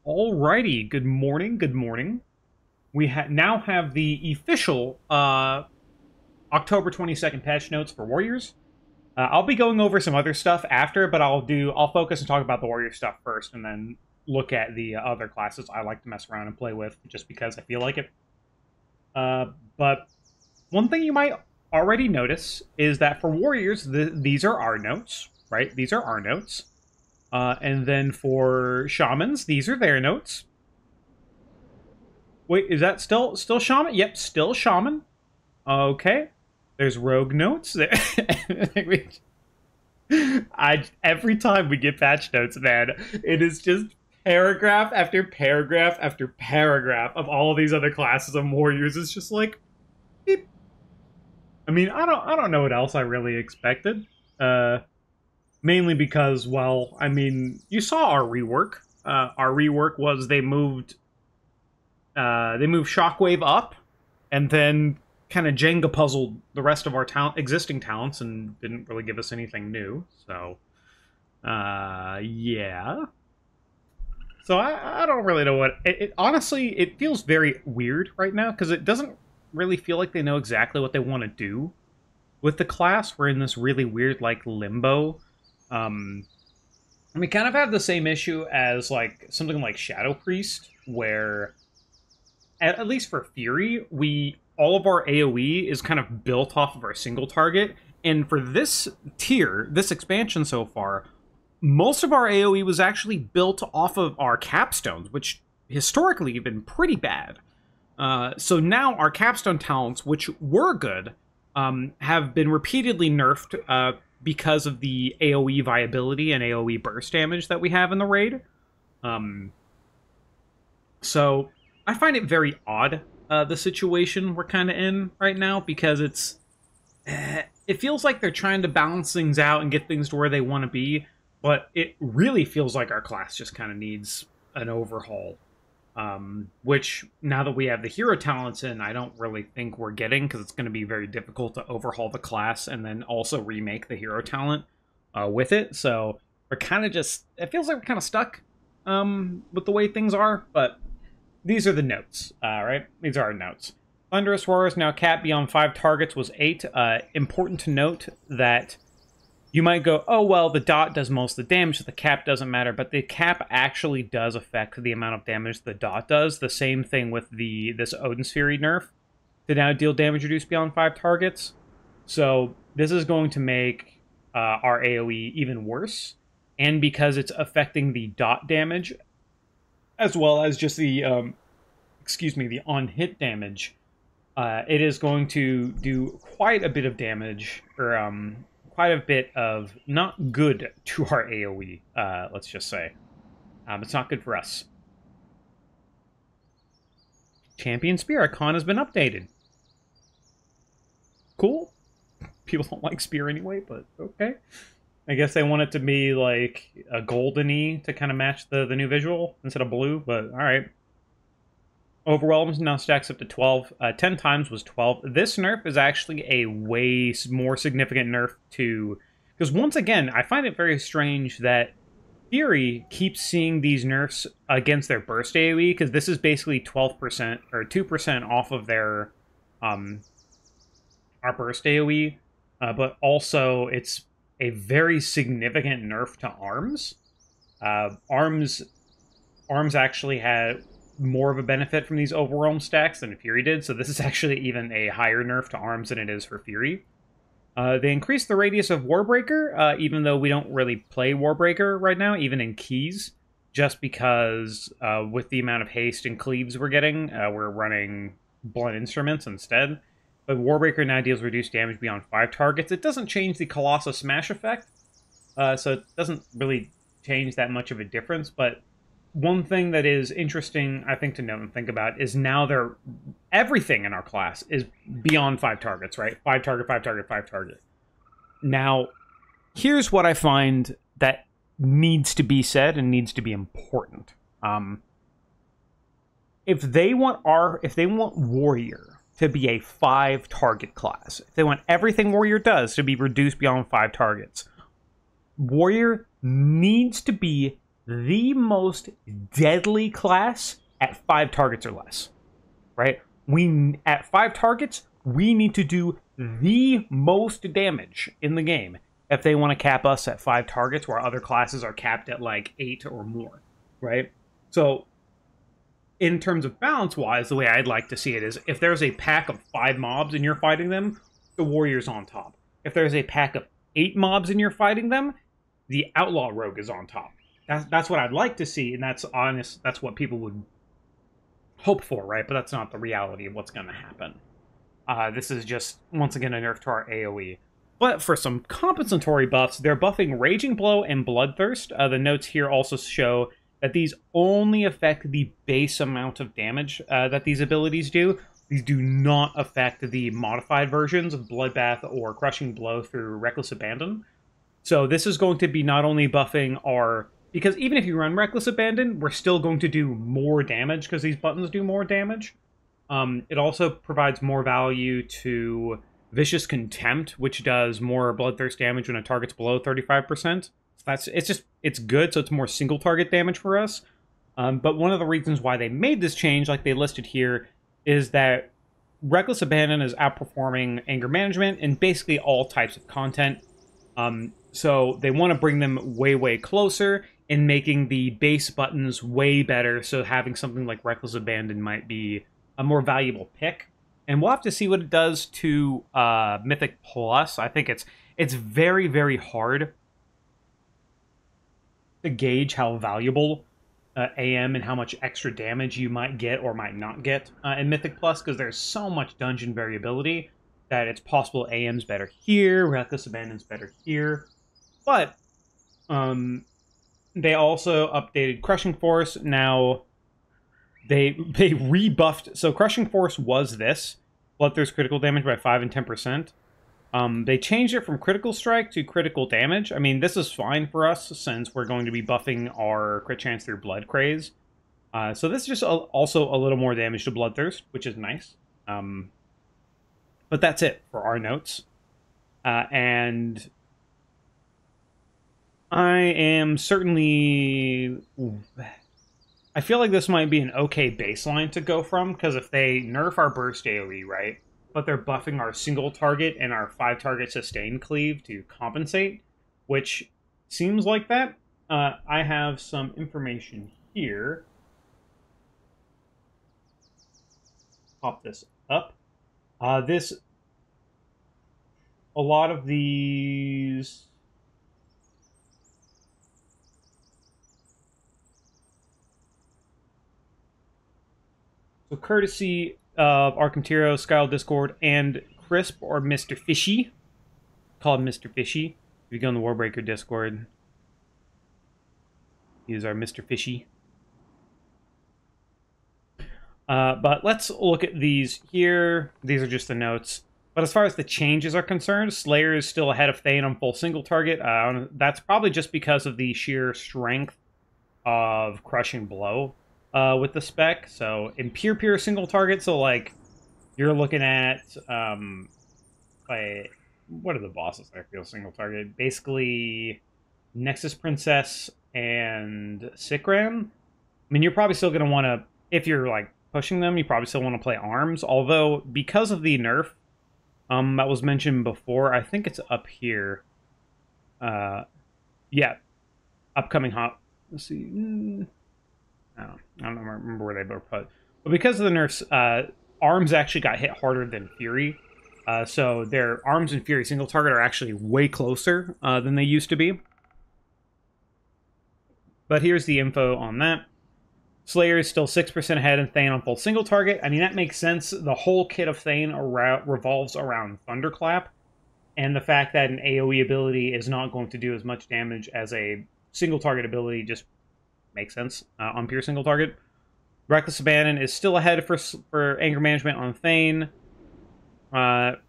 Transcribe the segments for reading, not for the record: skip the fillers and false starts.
Alrighty, good morning, good morning. We now have the official October 22nd patch notes for Warriors. I'll be going over some other stuff after, but I'll focus and talk about the Warrior stuff first, and then look at the other classes I like to mess around and play with, just because I feel like it. But one thing you might already notice is that for Warriors, these are our notes, right? These are our notes. And then for Shamans, these are their notes. Wait, is that still Shaman? Yep, still Shaman. Okay. There's Rogue notes. Every time we get patch notes, man, it is just paragraph after paragraph after paragraph of all of these other classes of Warriors. It's just like, beep. I mean, I don't know what else I really expected. Mainly because, well, I mean, you saw our rework. Our rework was they moved Shockwave up, and then kind of Jenga puzzled the rest of our existing talents and didn't really give us anything new. So, yeah. So I don't really know what honestly, it feels very weird right now because it doesn't really feel like they know exactly what they want to do with the class. We're in this really weird like limbo. And we kind of have the same issue as like something like Shadow Priest, where at least for Fury, all of our AoE is kind of built off of our single target. And for this tier, this expansion so far, most of our AoE was actually built off of our capstones, which historically have been pretty bad. So now our capstone talents, which were good, have been repeatedly nerfed because of the AoE viability and AoE burst damage that we have in the raid. So I find it very odd, the situation we're kind of in right now, because it feels like they're trying to balance things out and get things to where they want to be, but it really feels like our class just kind of needs an overhaul. Which, now that we have the hero talents in, I don't really think we're getting, because it's going to be very difficult to overhaul the class and then also remake the hero talent with it. So we're kind of just, it feels like we're kind of stuck with the way things are, but these are the notes, right? These are our notes. Thunderous Roar is now capped beyond 5 targets, was 8. Important to note that you might go, oh, well, the dot does most of the damage, so the cap doesn't matter, but the cap actually does affect the amount of damage the dot does. The same thing with this Odin's Fury nerf to now deal damage reduced beyond 5 targets. So this is going to make our AoE even worse, and because it's affecting the dot damage, as well as just the, the on-hit damage, it is going to do quite a bit of damage, or, quite a bit of not good to our AoE, let's just say. It's not good for us. Champion Spear icon has been updated. Cool. People don't like Spear anyway, but okay. I guess they want it to be like a golden-y to kind of match the new visual instead of blue, but alright. Overwhelms now stacks up to 12. 10 times was 12. This nerf is actually a way more significant nerf to... Because once again, I find it very strange that Fury keeps seeing these nerfs against their burst AoE, because this is basically 12% or 2% off of their our burst AoE, but also it's a very significant nerf to arms. Arms actually had more of a benefit from these overwhelm stacks than Fury did, so this is actually even a higher nerf to arms than it is for Fury. They increased the radius of Warbreaker, even though we don't really play Warbreaker right now, even in keys, just because with the amount of haste and cleaves we're getting, we're running blunt instruments instead. But Warbreaker now deals reduced damage beyond 5 targets. It doesn't change the Colossus Smash effect, so it doesn't really change that much of a difference, but one thing that is interesting, I think, to note and think about is now everything in our class is beyond 5 targets, right? 5 target, 5 target, 5 target. Now, here's what I find that needs to be said and needs to be important. If they want Warrior to be a 5 target class, if they want everything Warrior does to be reduced beyond 5 targets, Warrior needs to be the most deadly class at 5 targets or less, right? At 5 targets, we need to do the most damage in the game if they want to cap us at 5 targets, where other classes are capped at like 8 or more, right? So in terms of balance-wise, the way I'd like to see it is if there's a pack of 5 mobs and you're fighting them, the warrior's on top. If there's a pack of 8 mobs and you're fighting them, the outlaw rogue is on top. That's what I'd like to see, and that's honest. That's what people would hope for, right? But that's not the reality of what's going to happen. This is just, once again, a nerf to our AoE. But for some compensatory buffs, they're buffing Raging Blow and Bloodthirst. The notes here also show that these only affect the base amount of damage that these abilities do. These do not affect the modified versions of Bloodbath or Crushing Blow through Reckless Abandon. So this is going to be not only buffing our... Because even if you run Reckless Abandon, we're still going to do more damage because these buttons do more damage. It also provides more value to Vicious Contempt, which does more Bloodthirst damage when a target's below 35%. It's good, so it's more single target damage for us. But one of the reasons why they made this change, like they listed here, is that Reckless Abandon is outperforming Anger Management in basically all types of content. So they want to bring them way, way closer in making the base buttons way better, so having something like Reckless Abandon might be a more valuable pick. And we'll have to see what it does to Mythic Plus. I think it's very, very hard to gauge how valuable AM and how much extra damage you might get or might not get in Mythic Plus, because there's so much dungeon variability that it's possible AM's better here, Reckless Abandon's better here. But they also updated Crushing Force. Now they rebuffed. So Crushing Force was this. Bloodthirst critical damage by 5 and 10%. They changed it from Critical Strike to Critical Damage. I mean, this is fine for us since we're going to be buffing our crit chance through Blood Craze. So this is just also a little more damage to Bloodthirst, which is nice. But that's it for our notes. And I am certainly... I feel like this might be an okay baseline to go from, because if they nerf our burst AoE, right, but they're buffing our single target and our 5 target sustain cleave to compensate, which seems like that. I have some information here. Pop this up. A lot of these... So courtesy of Arcantiro, Skyle Discord, and Crisp or Mr. Fishy. Call him Mr. Fishy. If you go in the Warbreaker Discord, he's our Mr. Fishy. But let's look at these here. These are just the notes. But as far as the changes are concerned, Slayer is still ahead of Thane on full single target. That's probably just because of the sheer strength of Crushing Blow with the spec. So in pure single target, so like you're looking at like, what are the bosses that feel single target? Basically Nexus Princess and Sikram. I mean, you're probably still going to want to, if you're like pushing them, you probably still want to play Arms. Although, because of the nerf that was mentioned before, I think it's up here. Yeah, upcoming hot. Let's see. I don't remember where they were put. But because of the nerfs, Arms actually got hit harder than Fury. So their Arms and Fury single target are actually way closer than they used to be. But here's the info on that. Slayer is still 6% ahead and Thane on full single target. I mean, that makes sense. The whole kit of Thane revolves around Thunderclap. And the fact that an AoE ability is not going to do as much damage as a single target ability just makes sense on pure single target. Reckless Abandon is still ahead for Anger Management on Thane.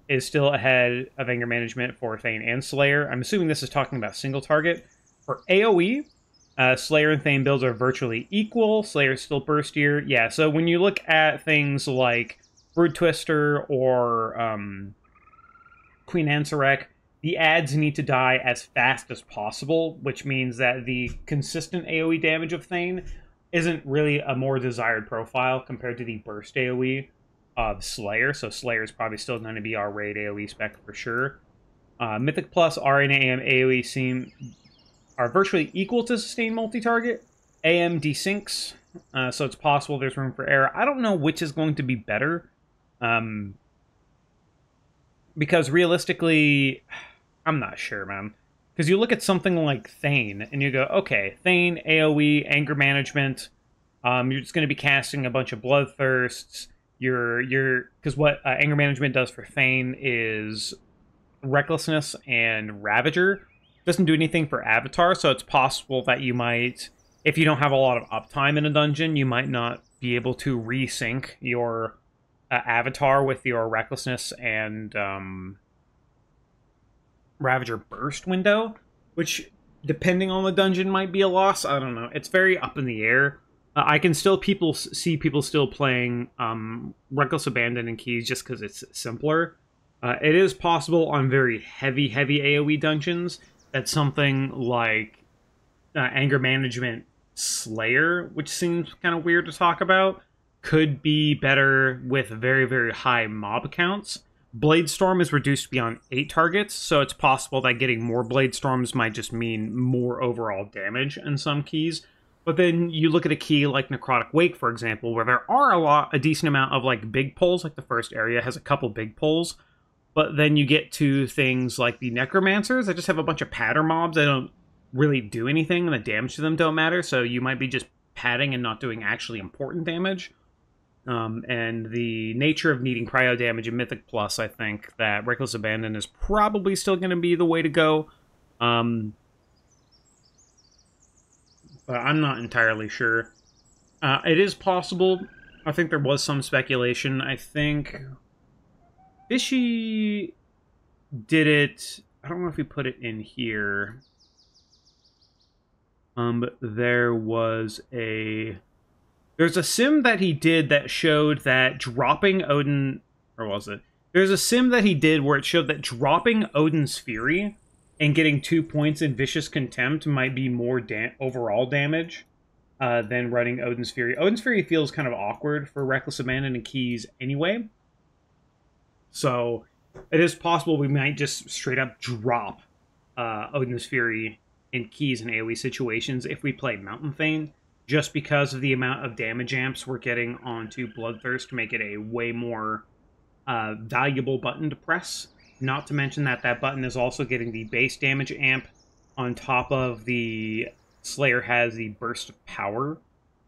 Is still ahead of Anger Management for Thane and Slayer. I'm assuming this is talking about single target. For AoE, Slayer and Thane builds are virtually equal. Slayer is still burstier. Yeah, so when you look at things like Brood Twister or Queen Ansorek, the ads need to die as fast as possible, which means that the consistent AoE damage of Thane isn't really a more desired profile compared to the burst AoE of Slayer. So Slayer is probably still going to be our raid AoE spec for sure. Mythic Plus, RA and AM AoE are virtually equal to sustain multi-target. AM desyncs, so it's possible there's room for error. I don't know which is going to be better, because realistically, I'm not sure, man. Because you look at something like Thane, and you go, okay, Thane, AoE, anger management, you're just going to be casting a bunch of bloodthirsts. Because what anger management does for Thane is recklessness and Ravager. Doesn't do anything for Avatar, so it's possible that you might, if you don't have a lot of uptime in a dungeon, you might not be able to resync your Avatar with your recklessness and Ravager burst window, which, depending on the dungeon, might be a loss. I don't know. It's very up in the air. I can still see people still playing Reckless Abandon and Keys just because it's simpler. It is possible on very heavy AoE dungeons that something like Anger Management Slayer, which seems kind of weird to talk about, could be better with very high mob counts. Blade Storm is reduced beyond 8 targets, so it's possible that getting more Blade Storms might just mean more overall damage in some keys. But then you look at a key like Necrotic Wake, for example, where there are a decent amount of like big pulls, like the first area has a couple big pulls, but then you get to things like the Necromancers that just have a bunch of patter mobs that don't really do anything, and the damage to them don't matter, so you might be just padding and not doing actually important damage. And the nature of needing cryo damage in Mythic Plus, I think that Reckless Abandon is probably still going to be the way to go. But I'm not entirely sure. It is possible. I think there was some speculation. I think Fishy did it. I don't know if we put it in here. But there's a sim that he did that showed that dropping Odin... Or was it? There's a sim that he did where it showed that dropping Odin's Fury and getting 2 points in Vicious Contempt might be more overall damage than running Odin's Fury. Odin's Fury feels kind of awkward for Reckless Abandon and Keys anyway. So it is possible we might just straight up drop Odin's Fury in Keys in AoE situations if we play Mountain Thane, just because of the amount of damage amps we're getting onto Bloodthirst to make it a way more valuable button to press. Not to mention that that button is also getting the base damage amp on top of the Slayer has the Burst of Power.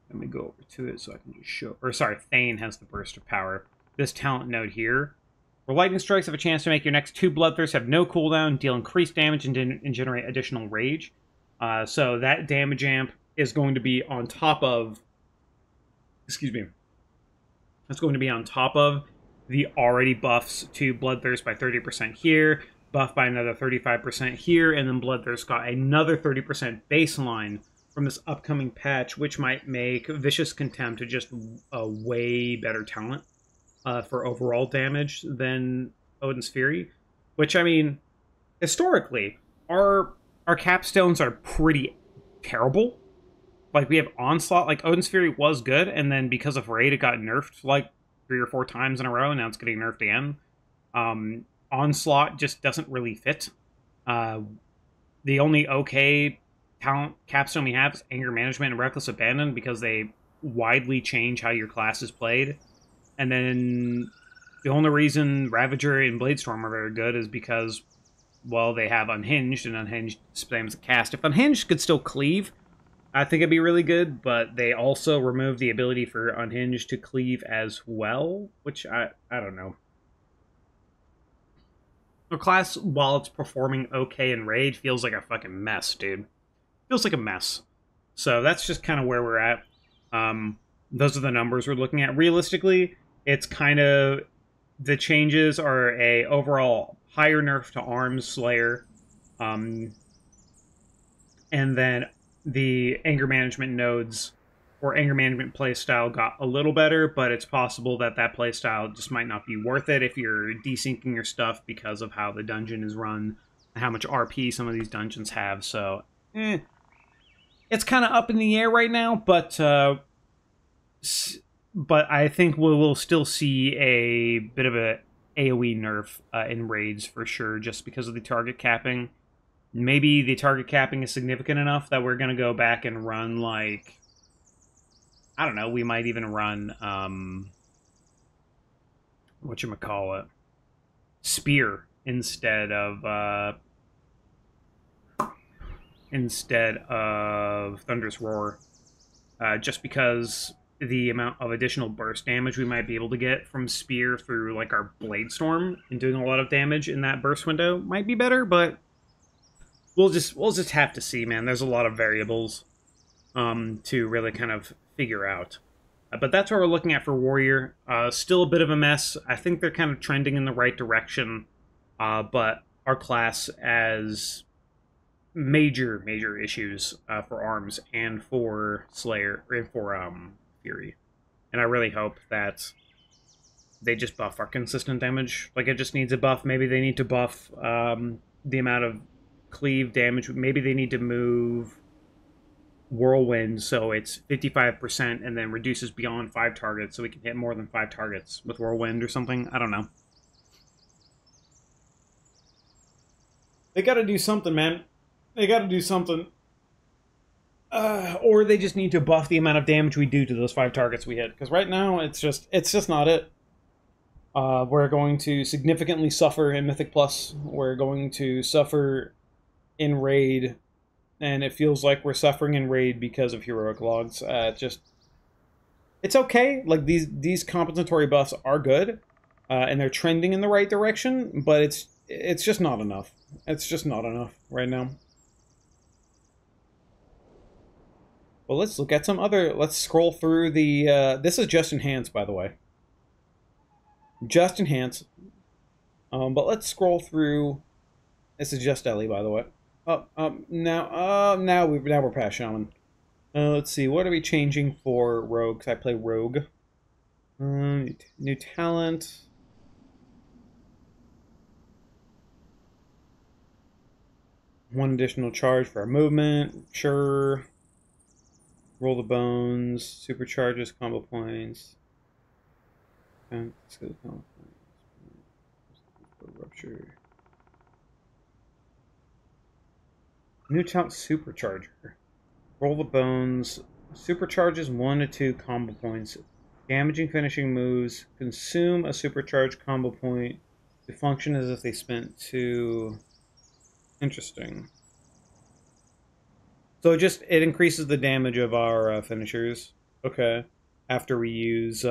Let me go over to it so I can just show... Or sorry, Thane has the Burst of Power. This talent node here. Where Lightning Strikes have a chance to make your next 2 Bloodthirsts have no cooldown, deal increased damage, and generate additional rage. So that damage amp is going to be on top of... Excuse me. That's going to be on top of the already buffs to Bloodthirst by 30% here, buff by another 35% here, and then Bloodthirst got another 30% baseline from this upcoming patch, which might make Vicious Contempt just a way better talent for overall damage than Odin's Fury. Which, I mean, historically, our capstones are pretty terrible. Like, we have Onslaught, like, Odin's Fury was good, and then because of Raid, it got nerfed, like, 3 or 4 times in a row, and now it's getting nerfed again. Onslaught just doesn't really fit. The only okay talent capstone we have is Anger Management and Reckless Abandon, because they widely change how your class is played. And then the only reason Ravager and Bladestorm are very good is because, well, they have Unhinged, and Unhinged spams the cast. If Unhinged could still cleave, I think it'd be really good, but they also remove the ability for Unhinged to cleave as well, which I don't know. The class, while it's performing okay in Raid, feels like a fucking mess, dude. Feels like a mess. So that's just kind of where we're at. Those are the numbers we're looking at. Realistically, it's kind of... The changes are a overall higher nerf to Arms Slayer. And then the anger management nodes or anger management playstyle got a little better, but it's possible that that playstyle just might not be worth it if you're desyncing your stuff because of how the dungeon is run. how much RP some of these dungeons have. So, it's kind of up in the air right now, but I think we'll still see a bit of a AoE nerf in raids for sure, just because of the target capping. Maybe the target capping is significant enough that we're going to go back and run, like, I don't know, we might even run, whatchamacallit, Spear instead of Thunderous Roar. Just because the amount of additional burst damage we might be able to get from Spear through, like, our Blade Storm and doing a lot of damage in that burst window might be better, but we'll just have to see, man. There's a lot of variables to really kind of figure out. But that's what we're looking at for Warrior. Still a bit of a mess. I think they're kind of trending in the right direction, but our class has major issues for Arms and for Slayer, and for Fury. And I really hope that they just buff our consistent damage. Like, it just needs a buff. Maybe they need to buff the amount of cleave damage. Maybe they need to move Whirlwind so it's 55% and then reduces beyond 5 targets, so we can hit more than 5 targets with Whirlwind or something. I don't know. They gotta do something, man. They gotta do something. Or they just need to buff the amount of damage we do to those 5 targets we hit. Because right now, it's just not it. We're going to significantly suffer in Mythic Plus. We're going to suffer in Raid. And it feels like we're suffering in Raid because of heroic logs. It's okay. Like, these compensatory buffs are good, and they're trending in the right direction, but it's just not enough. It's just not enough right now. Well, let's look at some other... Let's scroll through the... this is just enhanced, by the way. Just enhanced. But let's scroll through... This is just Ellie, by the way. Now we're past Shaman. Let's see, what are we changing for Rogue? 'Cause I play Rogue. New talent. One additional charge for our movement. Sure. Roll the bones. Supercharges combo points. Okay, let's go combo points. Rupture. New talent Supercharger. Roll the bones. Supercharges 1 to 2 combo points. Damaging finishing moves. Consume a supercharged combo point to function as if they spent 2. Interesting. So it increases the damage of our finishers. Okay. After we use...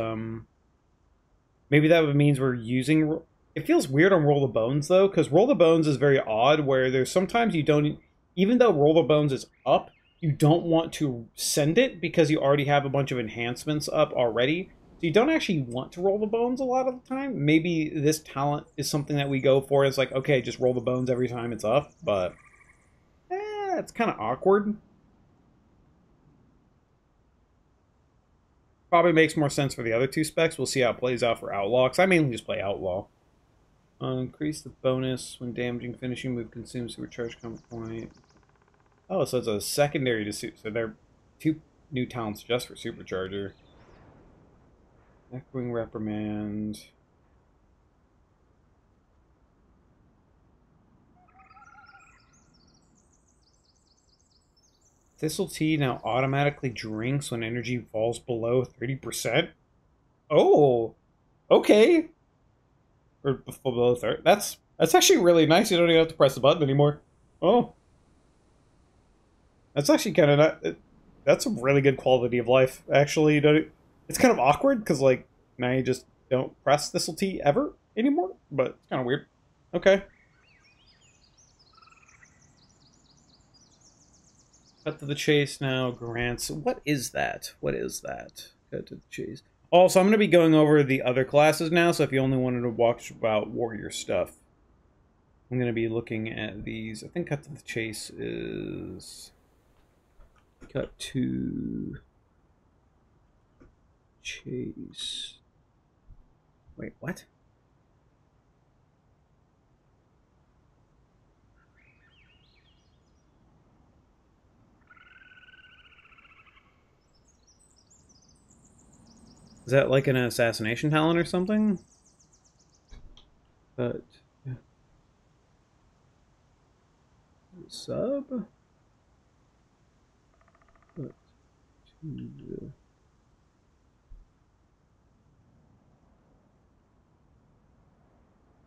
maybe that means we're using... It feels weird on Roll the Bones, though, because Roll the Bones is very odd, where there's sometimes you don't... Even though Roll the Bones is up, you don't want to send it because you already have a bunch of enhancements up already. So you don't actually want to Roll the Bones a lot of the time. Maybe this talent is something that we go for. It's like, okay, just Roll the Bones every time it's up, but... it's kind of awkward. Probably makes more sense for the other 2 specs. We'll see how it plays out for Outlaw, because I mainly just play Outlaw. Increase the bonus when damaging finishing move consumes supercharge combo point. Oh, so it's a secondary to suit. So there are 2 new talents just for Supercharger. Echoing Reprimand. Thistle Tea now automatically drinks when energy falls below 30%. Oh, okay. Or below 30. That's actually really nice. You don't even have to press the button anymore. Oh. That's actually kind of not... That's a really good quality of life, actually. You don't... It's kind of awkward, because, like, now you just don't press Thistle Tea ever anymore. But it's kind of weird. Okay. Cut to the chase now. Grants. What is that? What is that? Cut to the chase. Also, I'm going to be going over the other classes now, so if you only wanted to watch about warrior stuff, I'm going to be looking at these. I think Cut to the Chase is... Cut to... Chase... Wait, what? Is that like an assassination talent or something? But yeah. Sub. But,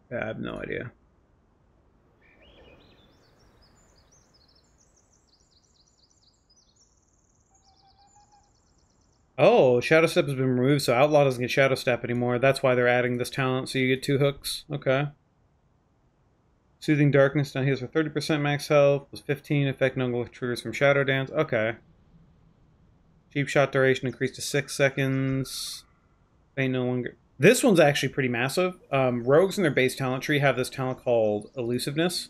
I have no idea. Oh, Shadow Step has been removed, so Outlaw doesn't get Shadow Step anymore. That's why they're adding this talent, so you get 2 hooks. Okay. Soothing Darkness now heals for 30% max health, plus 15, effect no triggers from Shadow Dance. Okay. Cheap Shot duration increased to 6 seconds. Faint no longer... This one's actually pretty massive. Rogues in their base talent tree have this talent called Elusiveness,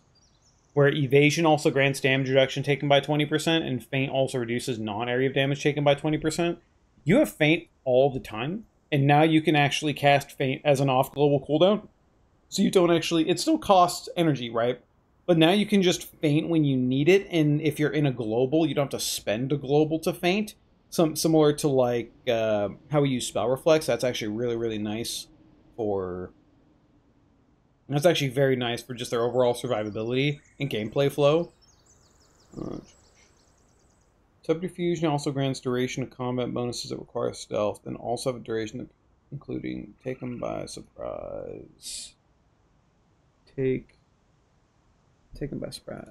where Evasion also grants damage reduction taken by 20%, and Faint also reduces non-area of damage taken by 20%. You have Faint all the time, and now you can actually cast Faint as an off-global cooldown. So you don't actually... It still costs energy, right? But now you can just Faint when you need it, and if you're in a global, you don't have to spend a global to Faint. Similar to, like, how we use Spell Reflex. That's actually really, really nice for... That's actually very nice for just their overall survivability and gameplay flow. Subterfuge now also grants duration of combat bonuses that require stealth, and also have a duration including taken by surprise. Taken by surprise.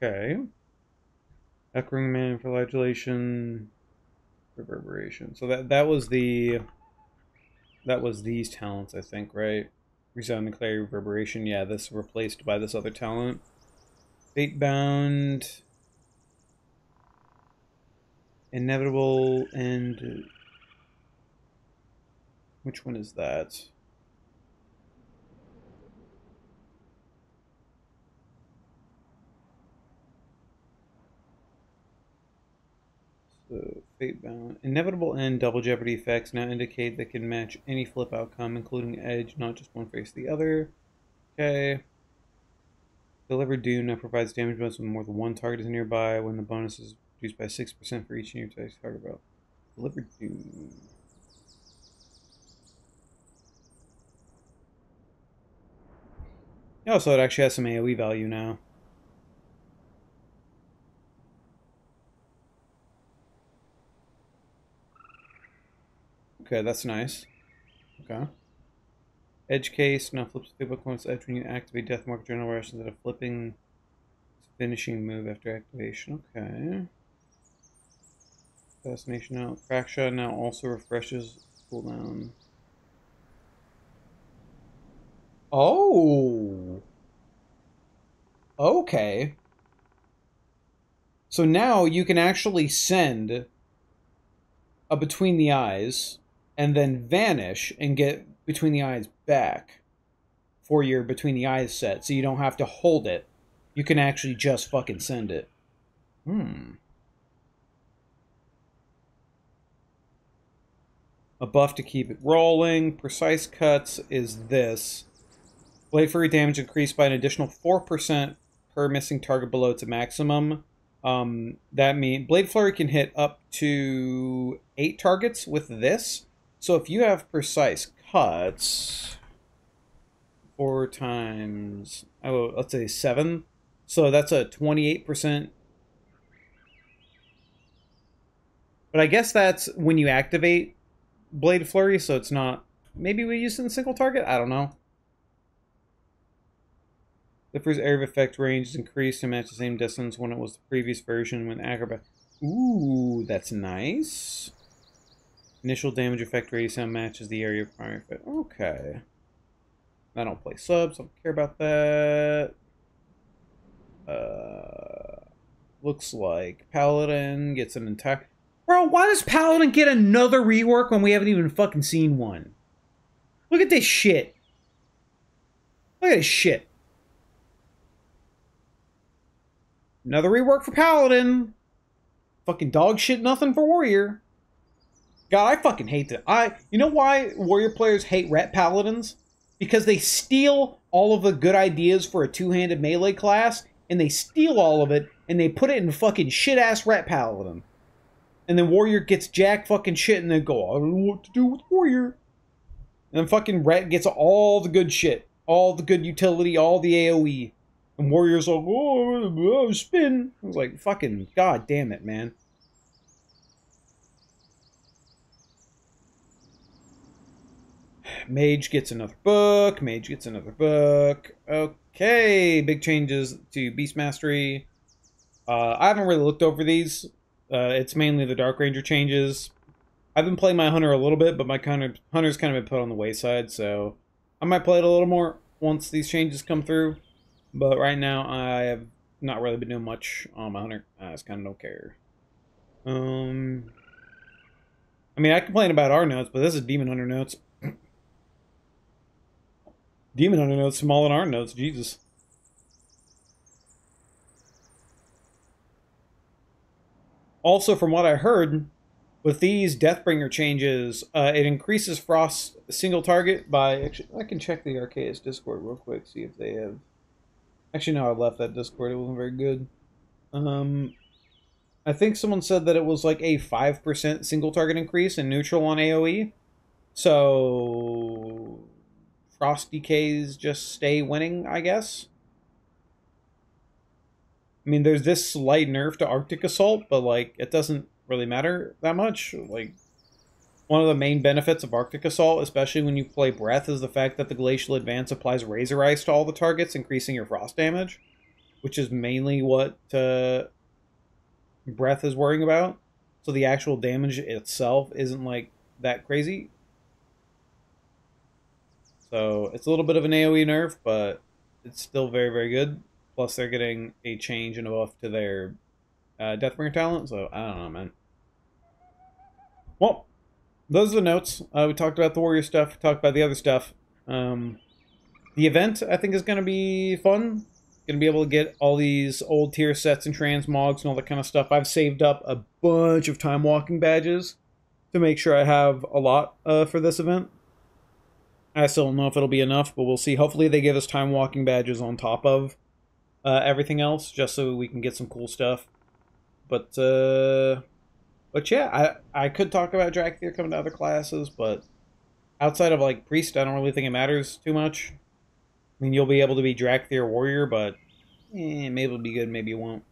Okay. Echoing Man, Flagellation, Reverberation. So that was the... That was these talents, I think, right? Resounding Clarity, Reverberation. Yeah, this replaced by this other talent. Fatebound. Inevitable, and... Which one is that? So, Fatebound. Inevitable End double jeopardy effects now indicate they can match any flip outcome, including edge, not just one face the other. Okay. Deliver Doom now provides damage bonus when more than one target is nearby, when the bonus is reduced by 6% for each new target row. Deliver Doom. Oh, so it actually has some AoE value now. Okay, that's nice. Okay. Edge Case now flips the points edge when you activate Deathmark General Rush instead of flipping finishing move after activation. Okay. Fascination now. Crack Shot now also refreshes cooldown. Oh! Okay. So now you can actually send a Between the Eyes and then vanish and get Between the Eyes back for your Between the Eyes set, so you don't have to hold it. You can actually just fucking send it. A buff to keep it rolling. Precise Cuts is this. Blade Flurry damage increased by an additional 4% per missing target below its maximum. That means Blade Flurry can hit up to 8 targets with this. So if you have Precise Cuts, 4 times, oh, let's say 7. So that's a 28%. But I guess that's when you activate Blade Flurry, so it's not... Maybe we use it in single target? I don't know. Flipper's area of effect range is increased to match the same distance when it was the previous version when Acrobat... Ooh, that's nice. Initial damage effect radius now matches the area of primary effect. Okay. I don't play subs, I don't care about that. Looks like Paladin gets an entire... Bro, why does Paladin get another rework when we haven't even fucking seen one? Look at this shit. Look at this shit. Another rework for Paladin. Fucking dog shit nothing for Warrior. God, I fucking hate that. You know why Warrior players hate Ret Paladins? Because they steal all of the good ideas for a two-handed melee class and they steal all of it, and they put it in fucking shit-ass Ret Paladin. And then Warrior gets jack fucking shit, and they go, I don't know what to do with Warrior. And then fucking Ret gets all the good shit. All the good utility, all the AoE. And Warrior's like, oh, spin. I was like, fucking god damn it, man. Mage gets another book. Mage gets another book. Okay, big changes to Beast Mastery. I haven't really looked over these. It's mainly the Dark Ranger changes. I've been playing my Hunter a little bit, but my Hunter's kind of been put on the wayside, so I might play it a little more once these changes come through. But right now, I have not really been doing much on my Hunter. I just kind of don't care. I mean, I complain about our notes, but this is Demon Hunter notes. Demon Hunter notes smaller than our notes, Jesus. Also, from what I heard, with these Deathbringer changes, it increases Frost's single target by... Actually, I can check the Arceus Discord real quick, see if they have... Actually, no, I left that Discord. It wasn't very good. I think someone said that it was like a 5% single target increase in neutral on AoE. So... Frost DKs just stay winning, I guess. I mean, there's this slight nerf to Arctic Assault, but, like, it doesn't really matter that much. Like, one of the main benefits of Arctic Assault, especially when you play Breath, is the fact that the Glacial Advance applies Razor Ice to all the targets, increasing your frost damage, which is mainly what Breath is worrying about. So the actual damage itself isn't, like, that crazy. So it's a little bit of an AoE nerf, but it's still very, very good. Plus, they're getting a change and a buff to their Deathbringer talent, so I don't know, man. Well, those are the notes. We talked about the Warrior stuff, talked about the other stuff. The event, I think, is going to be fun. Going to be able to get all these old tier sets and transmogs and all that kind of stuff. I've saved up a bunch of time walking badges to make sure I have a lot for this event. I still don't know if it'll be enough, but we'll see. Hopefully they give us time walking badges on top of everything else, just so we can get some cool stuff. But yeah, I could talk about Dracthyr coming to other classes, but outside of, like, Priest, I don't really think it matters too much. I mean, you'll be able to be Dracthyr Warrior, but maybe it'll be good, maybe it won't.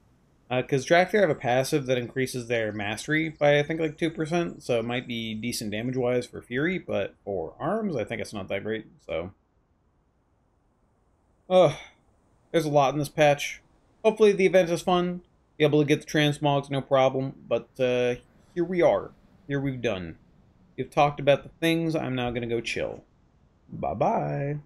Because Dracthyr have a passive that increases their mastery by, I think, like 2%, so it might be decent damage-wise for Fury, but for arms, I think it's not that great, so... There's a lot in this patch. Hopefully the event is fun. Be able to get the transmogs, no problem, but here we are. Here we've done. We've talked about the things. I'm now going to go chill. Bye-bye.